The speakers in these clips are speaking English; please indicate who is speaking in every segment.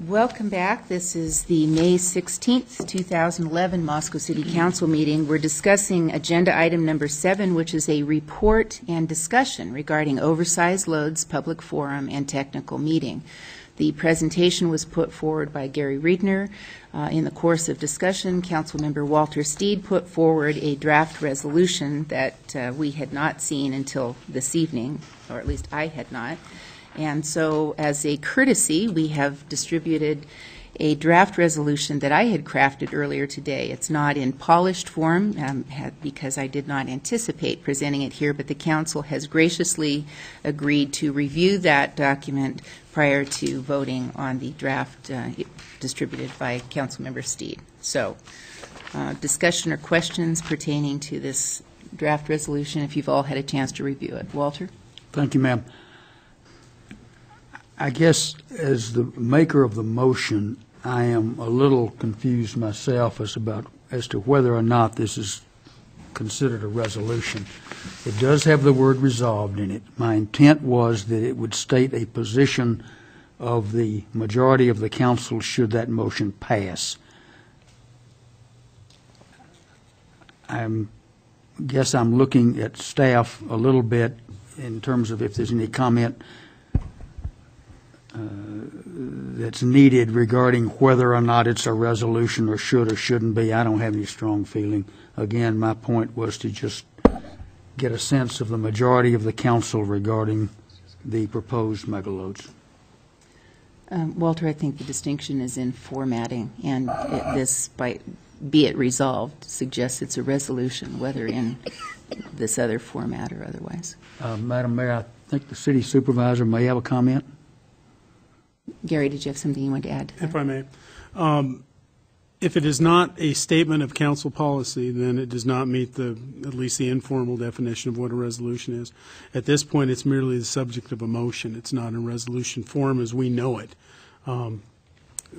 Speaker 1: Welcome back. This is the May 16th, 2011 Moscow City Council meeting. We're discussing agenda item number 7, which is a report and discussion regarding oversized loads, public forum, and technical meeting. The presentation was put forward by Gary Riedner. In the course of discussion, Councilmember Walter Steed put forward a draft resolution that we had not seen until this evening, or at least I had not. And so, as a courtesy, we have distributed a draft resolution that I had crafted earlier today. It's not in polished form because I did not anticipate presenting it here, but the council has graciously agreed to review that document prior to voting on the draft distributed by Councilmember Steed. So, discussion or questions pertaining to this draft resolution, if you've all had a chance to review it. Walter?
Speaker 2: Thank you, ma'am. I guess as the maker of the motion, I am a little confused myself as to whether or not this is considered a resolution. It does have the word resolved in it. My intent was that it would state a position of the majority of the council should that motion pass. I guess I'm looking at staff a little bit in terms of if there's any comment that's needed regarding whether or not it's a resolution or should or shouldn't be. I don't have any strong feeling. Again, my point was to just get a sense of the majority of the council regarding the proposed megaloads.
Speaker 1: Walter, I think the distinction is in formatting, and this, be it resolved, suggests it's a resolution, whether in this other format or otherwise.
Speaker 2: Madam Mayor, I think the city supervisor may have a comment.
Speaker 1: Gary, did you have something you wanted to add to that?
Speaker 3: If I may. If it is not a statement of council policy, then it does not meet at least the informal definition of what a resolution is. At this point, it's merely the subject of a motion. It's not in resolution form as we know it.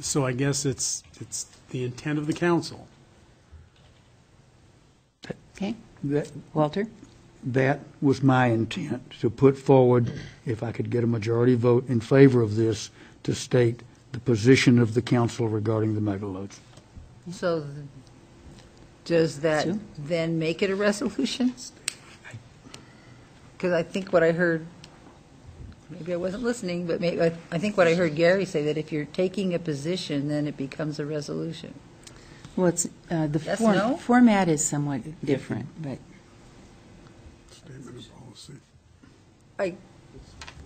Speaker 3: So I guess it's the intent of the council.
Speaker 1: Okay. Walter?
Speaker 2: That was my intent, to put forward, if I could get a majority vote in favor of this, to state the position of the council regarding the megaloads.
Speaker 4: So does that then make it a resolution? Because I think what I heard, maybe I wasn't listening, but maybe, I think what I heard Gary say, that if you're taking a position, then it becomes a resolution.
Speaker 1: Well, it's, the format is somewhat different, but...
Speaker 3: Statement of policy.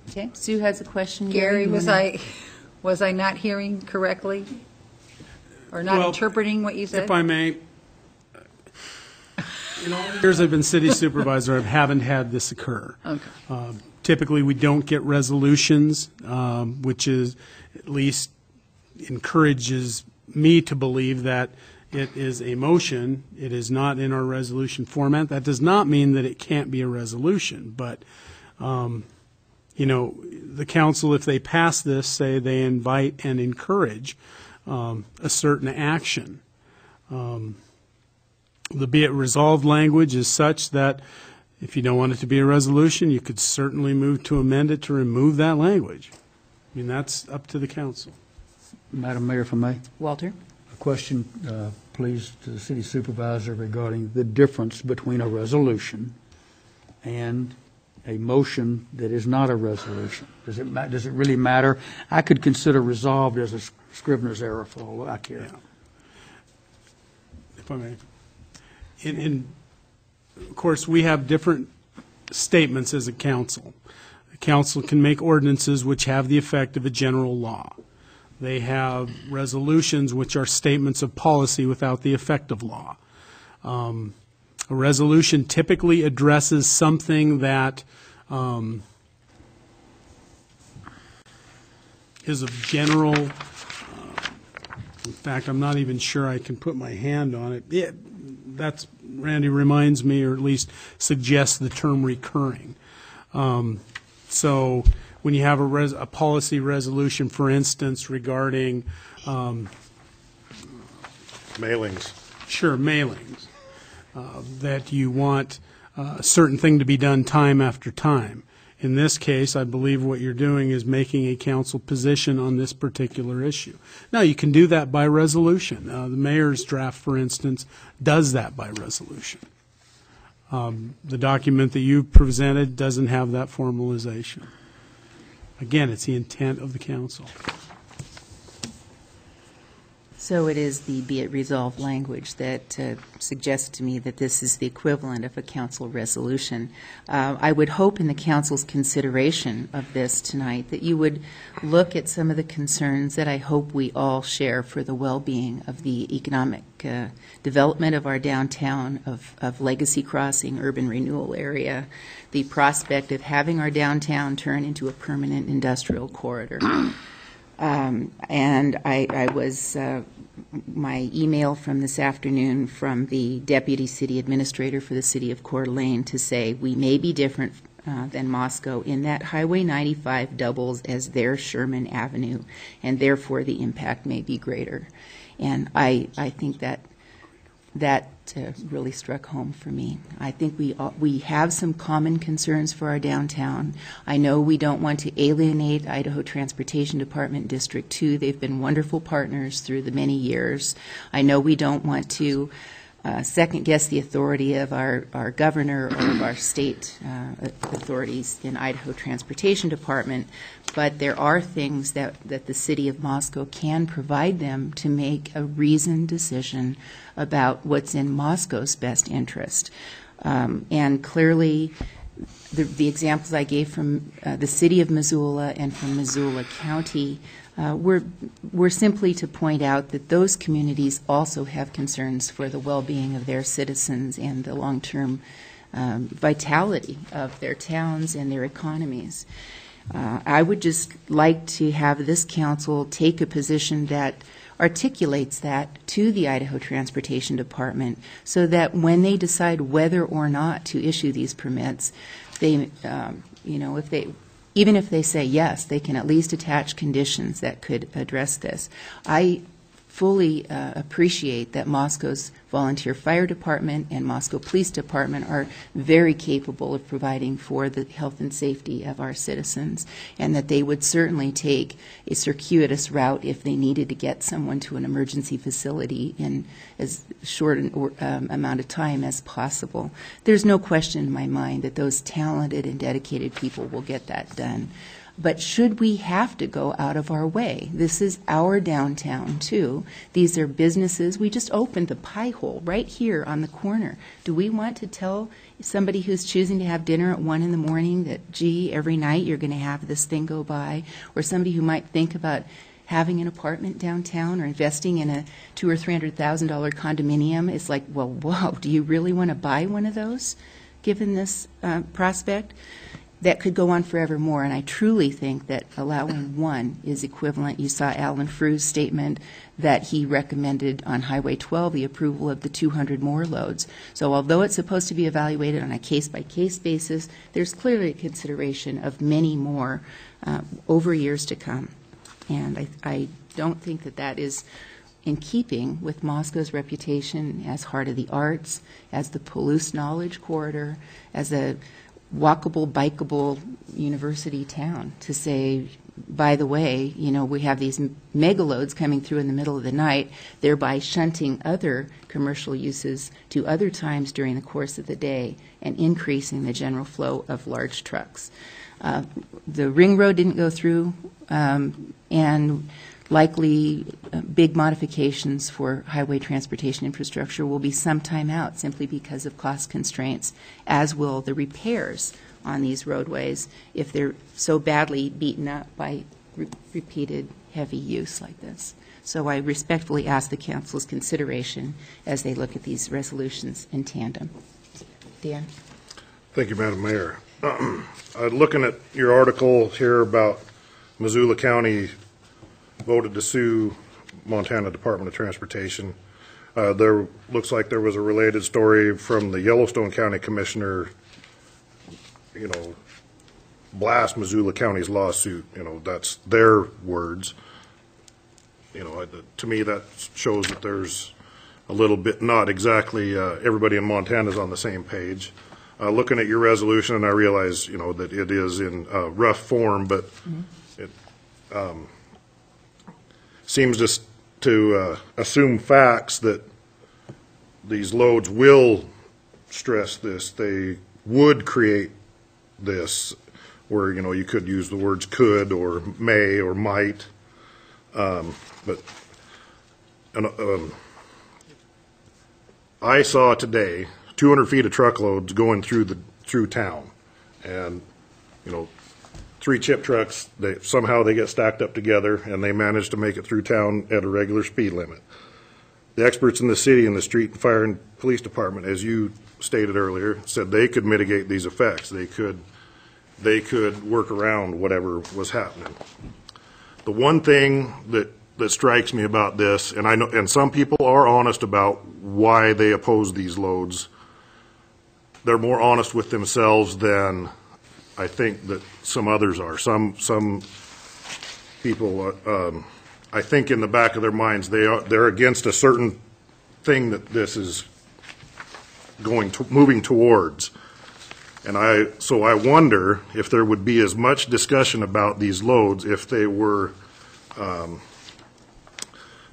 Speaker 1: Okay, Sue has a question.
Speaker 4: Gary, was I not hearing correctly? Or not interpreting what you said?
Speaker 3: If I may, in all the years I've been city supervisor, I haven't had this occur.
Speaker 4: Okay.
Speaker 3: Typically, we don't get resolutions, which is at least encourages me to believe that it is a motion. It is not in our resolution format. That does not mean that it can't be a resolution, but you know, the council, if they pass this, say they invite and encourage a certain action. The be it resolved language is such that if you don't want it to be a resolution, you could certainly move to amend it to remove that language. I mean, that's up to the council.
Speaker 2: Madam Mayor, if I may.
Speaker 1: Walter?
Speaker 2: A question, please, to the city supervisor regarding the difference between a resolution and a motion that is not a resolution. Does it really matter? I could consider resolved as a Scrivener's error for all I care.
Speaker 3: Yeah. If I may. Of course, we have different statements as a council. The council can make ordinances which have the effect of a general law. They have resolutions which are statements of policy without the effect of law. A resolution typically addresses something that is of general, in fact, I'm not even sure I can put my hand on it. That's, Randy reminds me, or at least suggests the term recurring. So when you have a policy resolution, for instance, regarding
Speaker 5: mailings.
Speaker 3: Sure, mailings. That you want a certain thing to be done time after time. In this case, I believe what you're doing is making a council position on this particular issue. Now, you can do that by resolution. The mayor's draft, for instance, does that by resolution. The document that you presented doesn't have that formalization. Again, it's the intent of the council.
Speaker 1: So it is the be it resolved language that suggests to me that this is the equivalent of a council resolution. I would hope in the council's consideration of this tonight that you would look at some of the concerns that I hope we all share for the well-being of the economic development of our downtown, of Legacy Crossing, urban renewal area, the prospect of having our downtown turn into a permanent industrial corridor. And I was, my email from this afternoon from the Deputy City Administrator for the City of Coeur d'Alene to say we may be different than Moscow in that Highway 95 doubles as their Sherman Avenue, and therefore the impact may be greater. And I think that really struck home for me. I think we have some common concerns for our downtown. I know we don't want to alienate Idaho Transportation Department District 2. They've been wonderful partners through the many years. I know we don't want to second-guess the authority of our governor or of our state authorities in Idaho Transportation Department, but there are things that the city of Moscow can provide them to make a reasoned decision about what's in Moscow's best interest. And clearly, the examples I gave from the city of Missoula and from Missoula County were simply to point out that those communities also have concerns for the well-being of their citizens and the long-term vitality of their towns and their economies. I would just like to have this council take a position that articulates that to the Idaho Transportation Department so that when they decide whether or not to issue these permits, they, even if they say yes, they can at least attach conditions that could address this. I fully appreciate that Moscow's volunteer fire department and Moscow Police Department are very capable of providing for the health and safety of our citizens, and that they would certainly take a circuitous route if they needed to get someone to an emergency facility in as short an amount of time as possible. There's no question in my mind that those talented and dedicated people will get that done. But should we have to go out of our way? This is our downtown, too. These are businesses. We just opened the Pie Hole right here on the corner. Do we want to tell somebody who's choosing to have dinner at 1 in the morning that, gee, every night you're going to have this thing go by? Or somebody who might think about having an apartment downtown or investing in a $200,000 or $300,000 condominium? It's like, well, whoa, do you really want to buy one of those, given this prospect? That could go on forevermore, and I truly think that allowing one is equivalent. You saw Alan Frew's statement that he recommended on Highway 12 the approval of the 200 more loads. So although it's supposed to be evaluated on a case-by-case basis, there's clearly a consideration of many more over years to come. And I don't think that that is in keeping with Moscow's reputation as heart of the arts, as the Palouse Knowledge Corridor, as a walkable, bikeable university town, to say, by the way, we have these megaloads coming through in the middle of the night, thereby shunting other commercial uses to other times during the course of the day and increasing the general flow of large trucks. The ring road didn't go through, and likely big modifications for highway transportation infrastructure will be some time out simply because of cost constraints, as will the repairs on these roadways if they're so badly beaten up by repeated heavy use like this. So I respectfully ask the council's consideration as they look at these resolutions in tandem. Dan?
Speaker 5: Thank you, Madam Mayor. Looking at your article here about Missoula County voted to sue Montana Department of Transportation. There looks like there was a related story from the Yellowstone County Commissioner, blast Missoula County's lawsuit. That's their words. To me that shows that there's a little bit, not exactly everybody in Montana is on the same page. looking at your resolution, and I realize, you know, that it is in rough form, but it seems just to assume facts that these loads will stress this. They would create this, where, you know, you could use the words could or may or might, but I saw today 200 feet of truckloads going through town, and, you know, 3 chip trucks, somehow they get stacked up together and they manage to make it through town at a regular speed limit. The experts in the city and the street and fire and police department, as you stated earlier, said they could mitigate these effects. They could work around whatever was happening. The one thing that strikes me about this, and I know, and some people are honest about why they oppose these loads. They're more honest with themselves than I think that some others are. Some people, I think, in the back of their minds, they're against a certain thing that this is moving towards. And so I wonder if there would be as much discussion about these loads if they were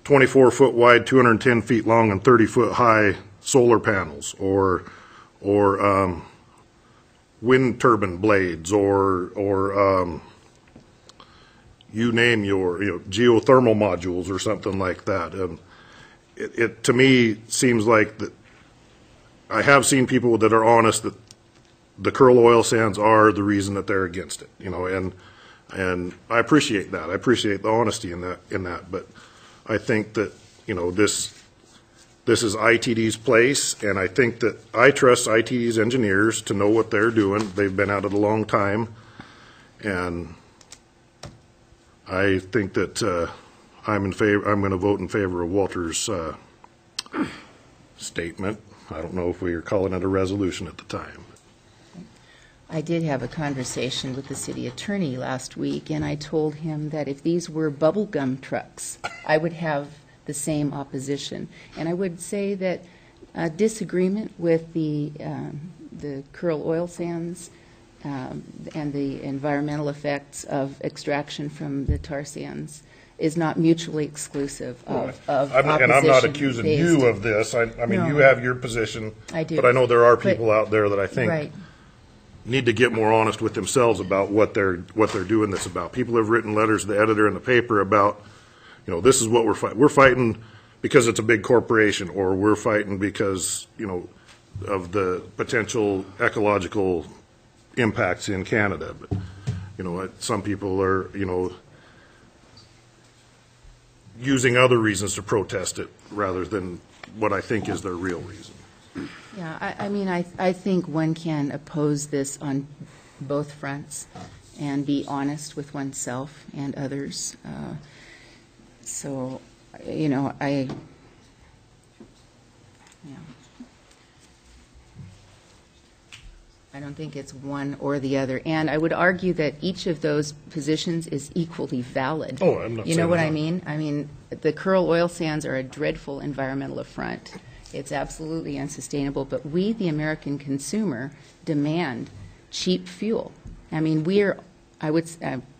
Speaker 5: 24-foot wide, 210 feet long, and 30-foot high solar panels, or wind turbine blades, or you name your, you know, geothermal modules or something like that. And it to me seems like that I have seen people that are honest that the Kearl oil sands are the reason that they're against it, you know, and I appreciate that. I appreciate the honesty in that. But I think that, you know, this is ITD's place, and I think that I trust ITD's engineers to know what they're doing. They've been at it a long time, and I think that I'm going to vote in favor of Walter's statement. I don't know if we were calling it a resolution at the time.
Speaker 1: I did have a conversation with the city attorney last week, and I told him that if these were bubblegum trucks, I would have the same opposition. And I would say that disagreement with the Kearl oil sands and the environmental effects of extraction from the tar sands is not mutually exclusive of opposition.
Speaker 5: And I'm not accusing you of this. I mean,
Speaker 1: No.
Speaker 5: you have your position.
Speaker 1: I do.
Speaker 5: But I know there are people out there that I think
Speaker 1: Right.
Speaker 5: need to get more honest with themselves about what they're doing this about. People have written letters to the editor in the paper about, you know, this is what we're fighting. We're fighting because it's a big corporation, or we're fighting because, you know, of the potential ecological impacts in Canada. But, you know, some people are, you know, using other reasons to protest it rather than what I think is their real reason.
Speaker 1: Yeah, I mean, I think one can oppose this on both fronts and be honest with oneself and others. So, you know, yeah. I don't think it's one or the other. And I would argue that each of those positions is equally valid.
Speaker 5: Oh, I'm not
Speaker 1: You know
Speaker 5: saying
Speaker 1: what
Speaker 5: that.
Speaker 1: I mean? I mean, the Kearl oil sands are a dreadful environmental affront. It's absolutely unsustainable, but we, the American consumer, demand cheap fuel. I mean,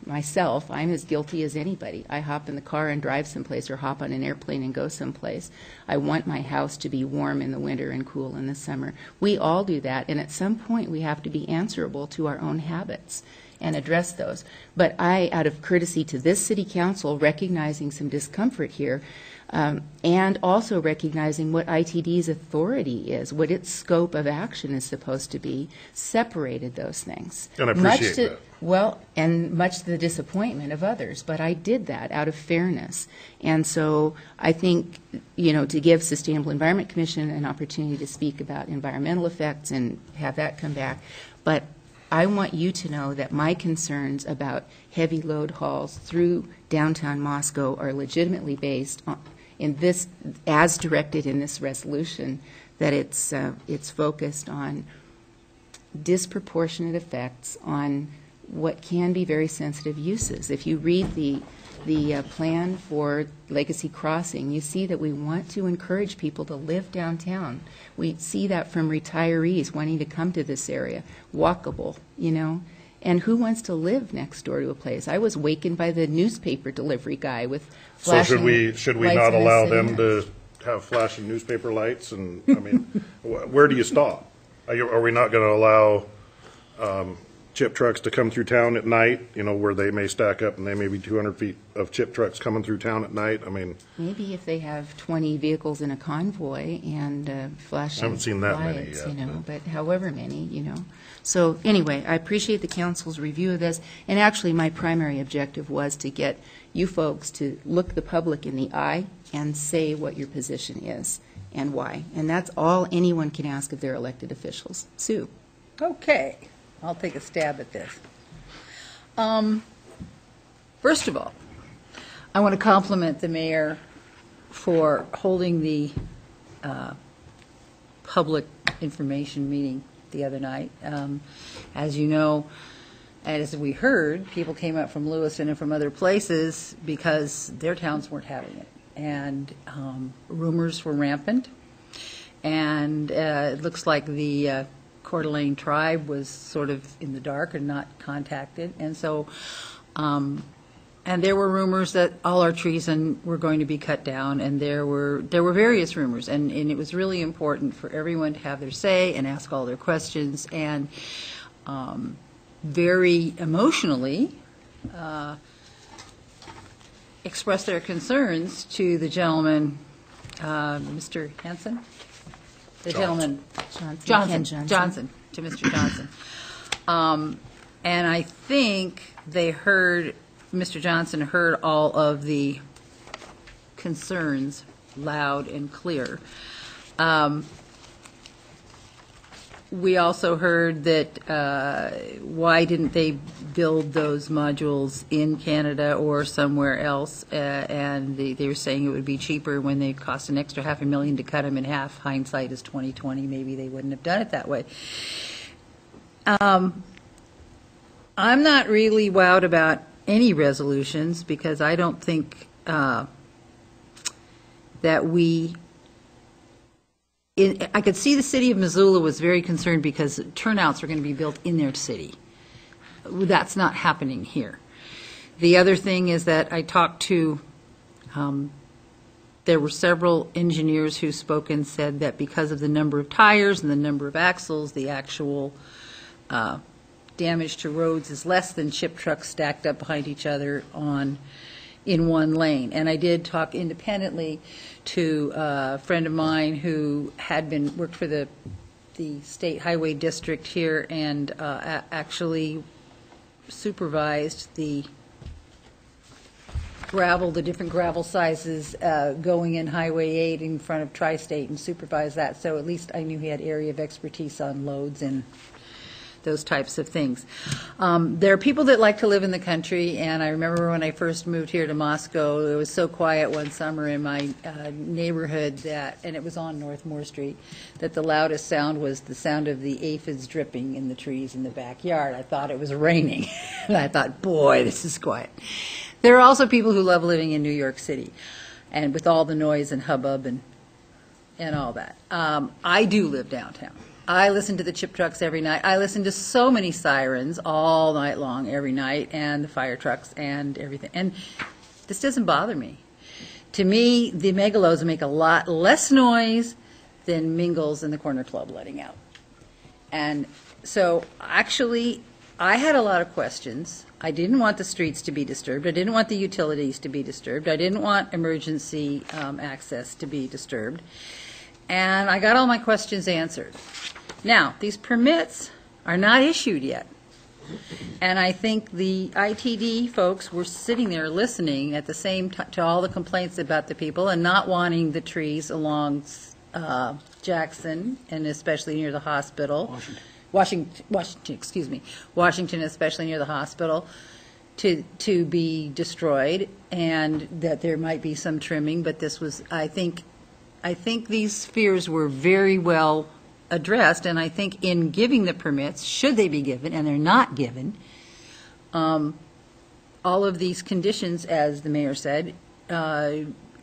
Speaker 1: myself, I'm as guilty as anybody. I hop in the car and drive someplace, or hop on an airplane and go someplace. I want my house to be warm in the winter and cool in the summer. We all do that, and at some point we have to be answerable to our own habits and address those. But I, out of courtesy to this city council, recognizing some discomfort here, and also recognizing what ITD's authority is, what its scope of action is supposed to be, separated those things.
Speaker 5: And I appreciate that.
Speaker 1: Well, and much to the disappointment of others, but I did that out of fairness. And so I think, you know, to give Sustainable Environment Commission an opportunity to speak about environmental effects and have that come back, but I want you to know that my concerns about heavy load hauls through downtown Moscow are legitimately based on, in this, as directed in this resolution, that it's focused on disproportionate effects on what can be very sensitive uses. If you read the the plan for Legacy Crossing, you see that we want to encourage people to live downtown. We see that from retirees wanting to come to this area, walkable, you know. And who wants to live next door to a place? I was wakened by the newspaper delivery guy with
Speaker 5: So
Speaker 1: flashing
Speaker 5: should we
Speaker 1: lights
Speaker 5: not
Speaker 1: in his
Speaker 5: allow
Speaker 1: city
Speaker 5: them
Speaker 1: house.
Speaker 5: to have flashing newspaper lights? And, I mean, where do you stop? Are we not going to allow chip trucks to come through town at night, you know, where they may stack up and they may be 200 feet of chip trucks coming through town at night? I mean,
Speaker 1: Maybe if they have 20 vehicles in a convoy and flashing
Speaker 5: I haven't seen that many
Speaker 1: lights,
Speaker 5: yet,
Speaker 1: you know, but however many, you know. So anyway, I appreciate the council's review of this, and actually my primary objective was to get you folks to look the public in the eye and say what your position is and why. And that's all anyone can ask of their elected officials. Sue?
Speaker 4: Okay, I'll take a stab at this. First of all, I want to compliment the mayor for holding the public information meeting the other night. As you know, and as we heard, people came up from Lewiston and from other places because their towns weren't having it. And rumors were rampant. And it looks like the Coeur d'Alene tribe was sort of in the dark and not contacted. And so, and there were rumors that all our trees were going to be cut down, and there were various rumors, and it was really important for everyone to have their say and ask all their questions, and very emotionally express their concerns to the gentleman, Mr. Hanson? The gentleman, Johnson, to Mr. Johnson. And I think they heard, Mr. Johnson heard all of the concerns loud and clear. We also heard that why didn't they build those modules in Canada or somewhere else? And they were saying it would be cheaper when they cost an extra $500,000 to cut them in half. Hindsight is 20/20. Maybe they wouldn't have done it that way. I'm not really wowed about any resolutions because I don't think that we. I could see the city of Missoula was very concerned because turnouts are going to be built in their city. That's not happening here. The other thing is that I talked to, there were several engineers who spoke and said that because of the number of tires and the number of axles, the actual damage to roads is less than chip trucks stacked up behind each other in one lane. And I did talk independently to a friend of mine who had worked for the state highway district here and actually supervised the different gravel sizes going in Highway 8 in front of Tri-State and supervised that. So at least I knew he had area of expertise on loads and those types of things. There are people that like to live in the country, and I remember when I first moved here to Moscow, it was so quiet one summer in my neighborhood and it was on North Moore Street, that the loudest sound was the sound of the aphids dripping in the trees in the backyard. I thought it was raining, and I thought, boy, this is quiet. There are also people who love living in New York City, and with all the noise and hubbub and all that. I do live downtown. I listen to the chip trucks every night. I listen to so many sirens all night long, every night, and the fire trucks and everything. And this doesn't bother me. To me, the Megaloads make a lot less noise than Mingles and the Corner Club letting out. And so, actually, I had a lot of questions. I didn't want the streets to be disturbed. I didn't want the utilities to be disturbed. I didn't want emergency access to be disturbed. And I got all my questions answered. Now, these permits are not issued yet. And I think the ITD folks were sitting there listening at the same time to all the complaints about the people and not wanting the trees along Jackson and especially near the hospital. Washington, especially near the hospital, to be destroyed, and that there might be some trimming, but this was, I think these fears were very well addressed, and I think in giving the permits, should they be given, and they're not given, all of these conditions, as the mayor said,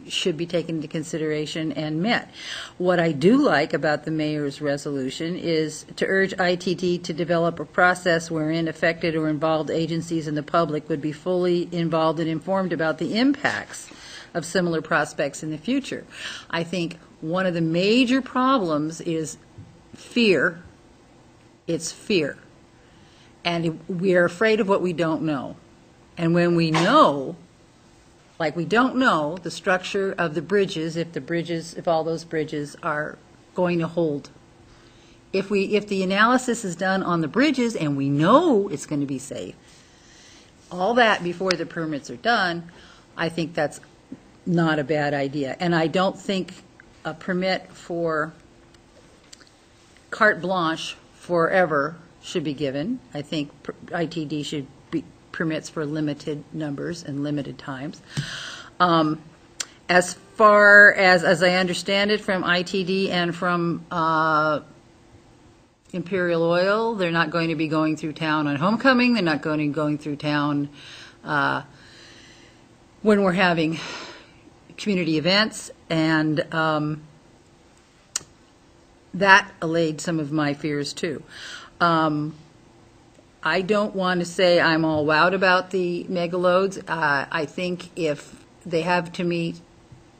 Speaker 4: should be taken into consideration and met. What I do like about the mayor's resolution is to urge ITD to develop a process wherein affected or involved agencies and the public would be fully involved and informed about the impacts of similar prospects in the future. I think one of the major problems is fear. It's fear. And we are afraid of what we don't know. And when we know, like we don't know the structure of the bridges, if all those bridges are going to hold. If the analysis is done on the bridges and we know it's going to be safe, all that before the permits are done, I think that's not a bad idea. And I don't think a permit for carte blanche forever should be given. I think ITD should be permits for limited numbers and limited times. As far as I understand it from ITD and from Imperial Oil, they're not going to be going through town on homecoming. They're not going to be going through town when we're having community events, and that allayed some of my fears too. I don't want to say I'm all wowed about the megaloads. I think if they have to meet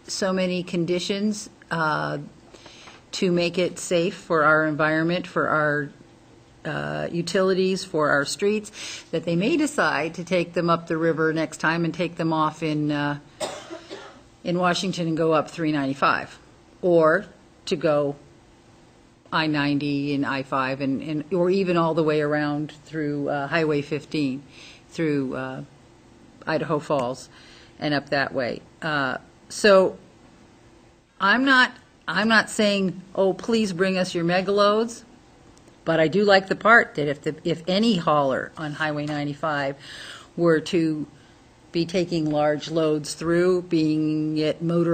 Speaker 4: so many conditions to make it safe for our environment, for our utilities, for our streets, that they may decide to take them up the river next time and take them off in Washington and go up 395, or to go I-90 and I-5 and or even all the way around through Highway 15 through Idaho Falls and up that way. So I'm not saying, oh, please bring us your megaloads, but I do like the part that if any hauler on Highway 95 were to be taking large loads through, being it mobile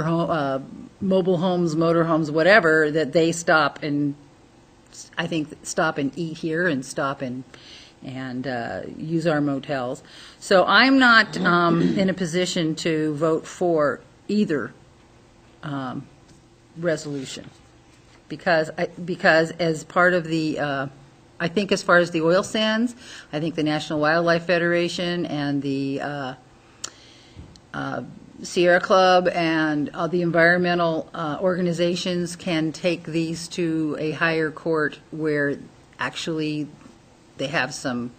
Speaker 4: homes, motorhomes, whatever, that they stop and stop and eat here and stop and use our motels. So I'm not in a position to vote for either resolution because as part of the I think as far as the oil sands, I think the National Wildlife Federation and the Sierra Club and the environmental organizations can take these to a higher court where actually they have some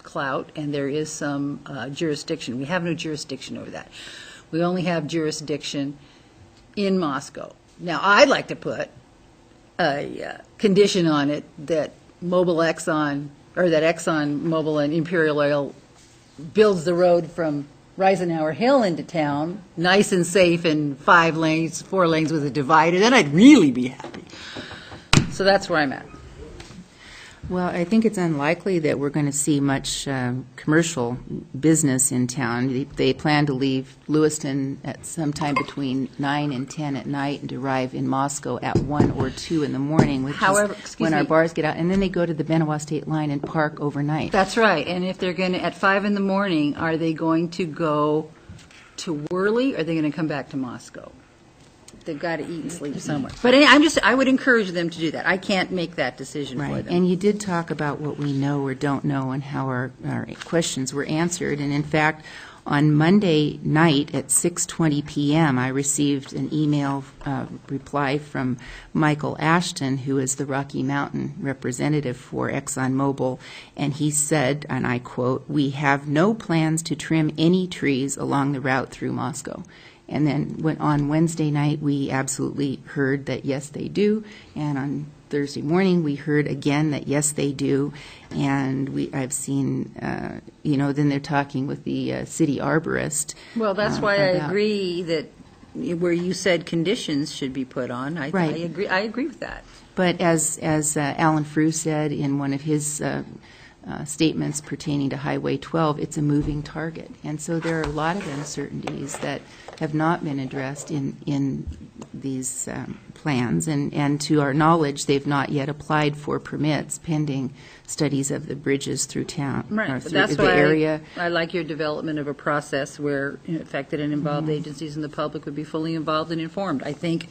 Speaker 4: clout and there is some jurisdiction. We have no jurisdiction over that. We only have jurisdiction in Moscow. Now, I'd like to put a condition on it that Exxon Mobil and Imperial Oil builds the road from Reisenhower Hill into town, nice and safe in 4 lanes with a divider, then I'd really be happy. So that's where I'm at.
Speaker 1: Well, I think it's unlikely that we're going to see much commercial business in town. They plan to leave Lewiston at some time between 9 and 10 at night and arrive in Moscow at 1 or 2 in the morning, which is when our bars get out. And then they go to the Benoit State Line and park overnight.
Speaker 4: That's right. And if they're going to, at 5 in the morning, are they going to go to Worley, or are they going to come back to Moscow? They've got to eat and sleep somewhere. But I would encourage them to do that. I can't make that decision for them.
Speaker 1: And you did talk about what we know or don't know and how our questions were answered. And in fact, on Monday night at 6:20 p.m., I received an email reply from Michael Ashton, who is the Rocky Mountain representative for ExxonMobil, and he said, and I quote, "We have no plans to trim any trees along the route through Moscow." And then on Wednesday night, we absolutely heard that, yes, they do. And on Thursday morning, we heard again that, yes, they do. And I've seen, then they're talking with the city arborist.
Speaker 4: Well, that's why I agree that where you said conditions should be put on. I agree with that.
Speaker 1: But as Alan Frew said in one of his statements pertaining to Highway 12, it's a moving target. And so there are a lot of uncertainties that have not been addressed in plans, and to our knowledge, they've not yet applied for permits pending studies of the bridges through town, or
Speaker 4: Right, but
Speaker 1: through
Speaker 4: that's
Speaker 1: the
Speaker 4: why
Speaker 1: area.
Speaker 4: I like your development of a process where affected and involved agencies and the public would be fully involved and informed. I think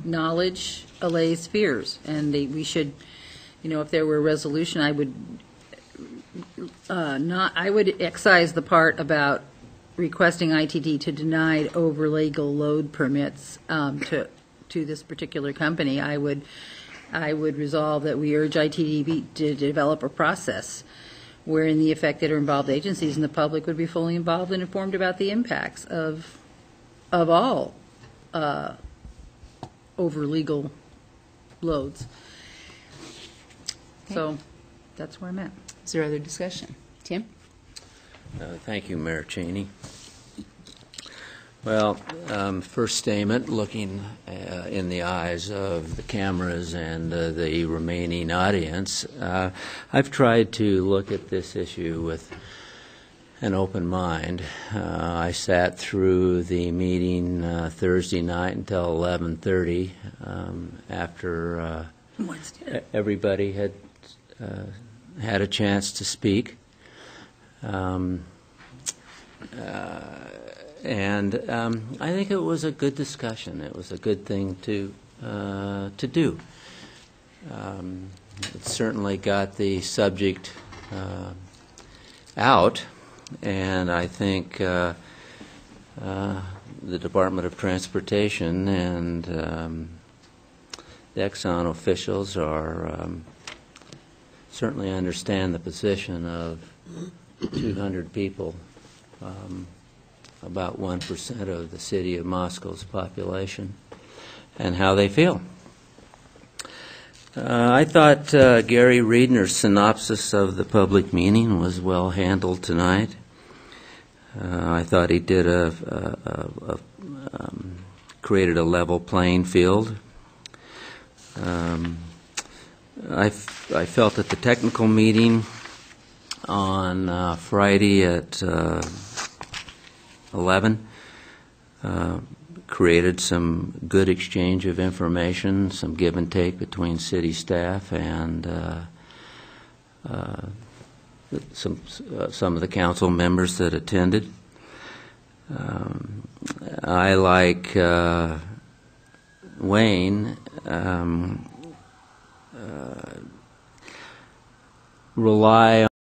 Speaker 4: knowledge allays fears, and we should, if there were a resolution, I would I would excise the part about requesting ITD to deny over-legal load permits to this particular company. I would resolve that we urge ITD to develop a process wherein the affected or involved agencies and the public would be fully involved and informed about the impacts of all over-legal loads.
Speaker 1: Okay.
Speaker 4: So that's where I'm at.
Speaker 1: Is there other discussion? Tim?
Speaker 6: Thank you, Mayor Cheney. Well, first statement, looking in the eyes of the cameras and the remaining audience, I've tried to look at this issue with an open mind. I sat through the meeting Thursday night until 11:30 after everybody had had a chance to speak. And I think it was a good discussion. It was a good thing to do. It certainly got the subject out, and I think the Department of Transportation and the Exxon officials are certainly understand the position of 200 people, about 1% of the city of Moscow's population, and how they feel. I thought Gary Reedner's synopsis of the public meeting was well handled tonight. I thought he did created a level playing field. I felt that the technical meeting on Friday at 11 created some good exchange of information, some give and take between city staff and some of the council members that attended. I, like Wayne, rely